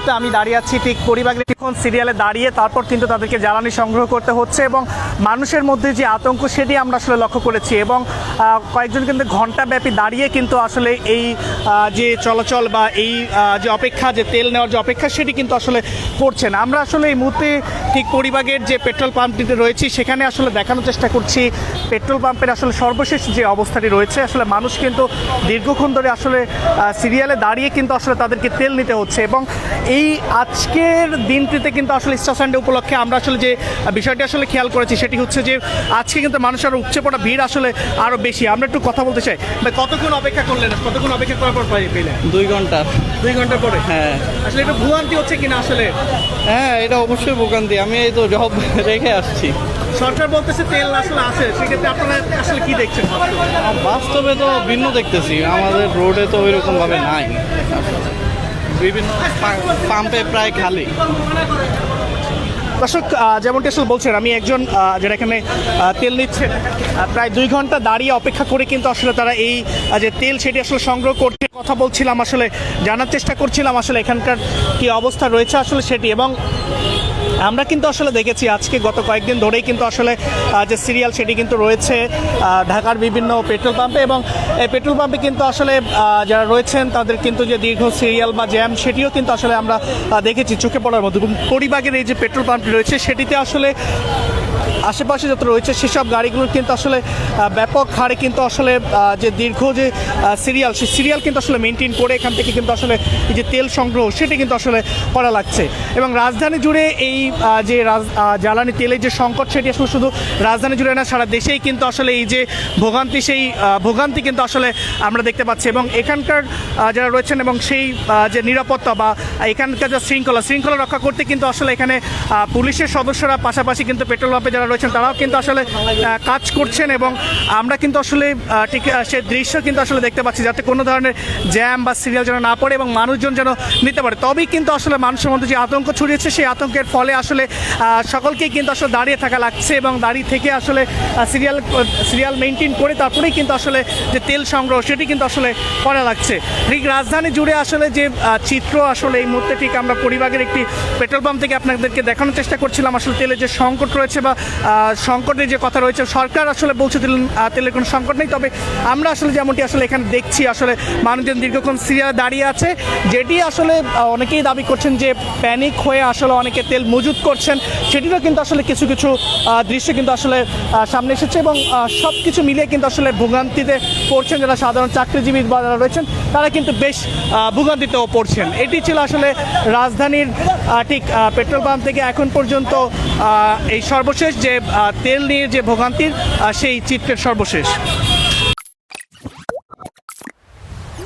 মুহূর্তে আমি দাঁড়িয়ে আছি ঠিক পরিবারের এখন সিরিয়ালে দাঁড়িয়ে তারপর কিন্তু তাদেরকে জ্বালানি সংগ্রহ করতে হচ্ছে এবং মানুষের মধ্যে যে আতঙ্ক সেটি আমরা আসলে লক্ষ্য করেছি এবং কয়েকজন কিন্তু ঘণ্টাব্যাপী দাঁড়িয়ে কিন্তু আসলে এই যে চলাচল বা এই যে অপেক্ষা, যে তেল নেওয়ার যে অপেক্ষা সেটি কিন্তু আসলে করছেন। আমরা আসলে এই মুহূর্তে ঠিক পরিবারের যে পেট্রোল পাম্পটিতে রয়েছি সেখানে আসলে দেখানোর চেষ্টা করছি পেট্রোল পাম্পের আসলে সর্বশেষ যে অবস্থাটি রয়েছে। আসলে মানুষ কিন্তু দীর্ঘক্ষণ ধরে আসলে সিরিয়ালে দাঁড়িয়ে কিন্তু আসলে তাদেরকে তেল নিতে হচ্ছে এবং এই আজকের দিনটিতে কিন্তু আসলে ইস্টার সানডে উপলক্ষে আমরা আসলে যে বিষয়টি আসলে খেয়াল করেছি সেটি হচ্ছে যে আজকে কিন্তু মানুষের উপচে পড়া ভিড় আসলে আরও বেশি। আমরা একটু কথা বলতে চাই, কতক্ষণ অপেক্ষা করলেন, কতক্ষণ অপেক্ষা করার পর পেলেন? 2 ঘন্টা। 2 ঘন্টা পরে? হ্যাঁ। আসলে এটা ভোগান্তি হচ্ছে কিনা আসলে? হ্যাঁ, এটা অবশ্যই ভোগান্তি। আমি এই তো জব রেখে আসছি। সরকার বলতেছে তেল আসলে আছে, সেক্ষেত্রে আপনারা আসলে কি দেখছেন? বাস্তবে তো ভিন্ন দেখতেছি, আমাদের রোডে তো ওইরকম ভাবে নাই, বিভিন্ন পাম্পে প্রায় খালি। দর্শক যেমনটি আসলে বলছেন, আমি একজন যারা এখানে তেল নিচ্ছেন প্রায় 2 ঘন্টা দাঁড়িয়ে অপেক্ষা করে কিন্তু আসলে তারা এই যে তেল সেটি আসলে সংগ্রহ করতে কথা বলছিলাম, আসলে জানার চেষ্টা করছিলাম আসলে এখানকার কি অবস্থা রয়েছে আসলে সেটি। এবং আমরা কিন্তু আসলে দেখেছি আজকে গত কয়েকদিন ধরেই কিন্তু আসলে যে সিরিয়াল সেটি কিন্তু রয়েছে ঢাকার বিভিন্ন পেট্রোল পাম্পে এবং এই পেট্রোল পাম্পে কিন্তু আসলে যারা রয়েছেন তাদের কিন্তু যে দীর্ঘ সিরিয়াল বা জ্যাম সেটিও কিন্তু আসলে আমরা দেখেছি চোখে পড়ার মতো। এবং পরিবাগের এই যে পেট্রোল পাম্পটি রয়েছে সেটিতে আসলে আশেপাশে যত রয়েছে সেসব গাড়িগুলোর কিন্তু আসলে ব্যাপক হারে কিন্তু আসলে যে দীর্ঘ যে সিরিয়াল, সেই সিরিয়াল কিন্তু আসলে মেনটেন করে এখান থেকে কিন্তু আসলে এই যে তেল সংগ্রহ সেটি কিন্তু আসলে করা লাগছে। এবং রাজধানী জুড়ে এই যে জ্বালানি তেলের যে সংকট সেটি আসলে শুধু রাজধানী জুড়ে না, সারা দেশেই কিন্তু আসলে এই যে ভোগান্তি, সেই ভোগান্তি কিন্তু আসলে আমরা দেখতে পাচ্ছি। এবং এখানকার যারা রয়েছেন এবং সেই যে নিরাপত্তা বা এখানকার যে শৃঙ্খলা রক্ষা করতে কিন্তু আসলে এখানে পুলিশের সদস্যরা পাশাপাশি কিন্তু পেট্রোল পাম্পে যারা রয়েছেন তারাও কিন্তু আসলে কাজ করছেন এবং আমরা কিন্তু আসলে ঠিক সে দৃশ্য কিন্তু আসলে দেখতে পাচ্ছি যাতে কোনো ধরনের জ্যাম বা সিরিয়াল যেন না পড়ে এবং মানুষজন যেন নিতে পারে। তবেই কিন্তু আসলে মানুষের মধ্যে যে আতঙ্ক ছড়িয়েছে সেই আতঙ্কের ফলে আসলে সকলকেই কিন্তু আসলে দাঁড়িয়ে থাকা লাগছে এবং দাঁড়িয়ে থেকে আসলে সিরিয়াল মেনটেন করে তারপরেই কিন্তু আসলে যে তেল সংগ্রহ সেটি কিন্তু আসলে করা লাগছে। ঠিক রাজধানী জুড়ে আসলে যে চিত্র আসলে এই মুহূর্তে ঠিক আমরা পরিবারের একটি পেট্রোল পাম্প থেকে আপনাদেরকে দেখানোর চেষ্টা করছিলাম আসলে তেলের যে সংকট রয়েছে বা সংকটের যে কথা রয়েছে। সরকার আসলে বলছে তেলের কোনো সংকট নেই, তবে আমরা আসলে যেমনটি আসলে এখানে দেখছি আসলে মানুষজন দীর্ঘক্ষণ সিরিয়ালে দাঁড়িয়ে আছে, যেটি আসলে অনেকেই দাবি করছেন যে প্যানিক হয়ে আসলে অনেকে তেল মজুত করছেন, সেটিরও কিন্তু আসলে কিছু কিছু দৃশ্য কিন্তু আসলে সামনে এসেছে এবং সব কিছু মিলিয়ে কিন্তু আসলে ভোগান্তিতে পড়ছেন যারা সাধারণ চাকরিজীবী বা যারা রয়েছেন তারা কিন্তু বেশ ভোগান্তিতেও পড়ছেন। এটি ছিল আসলে রাজধানীর ঠিক পেট্রোল পাম্প থেকে এখন পর্যন্ত এই সর্বশেষ যে তেল নিয়ে যে ভোগান্তির সেই চিত্রের সর্বশেষ।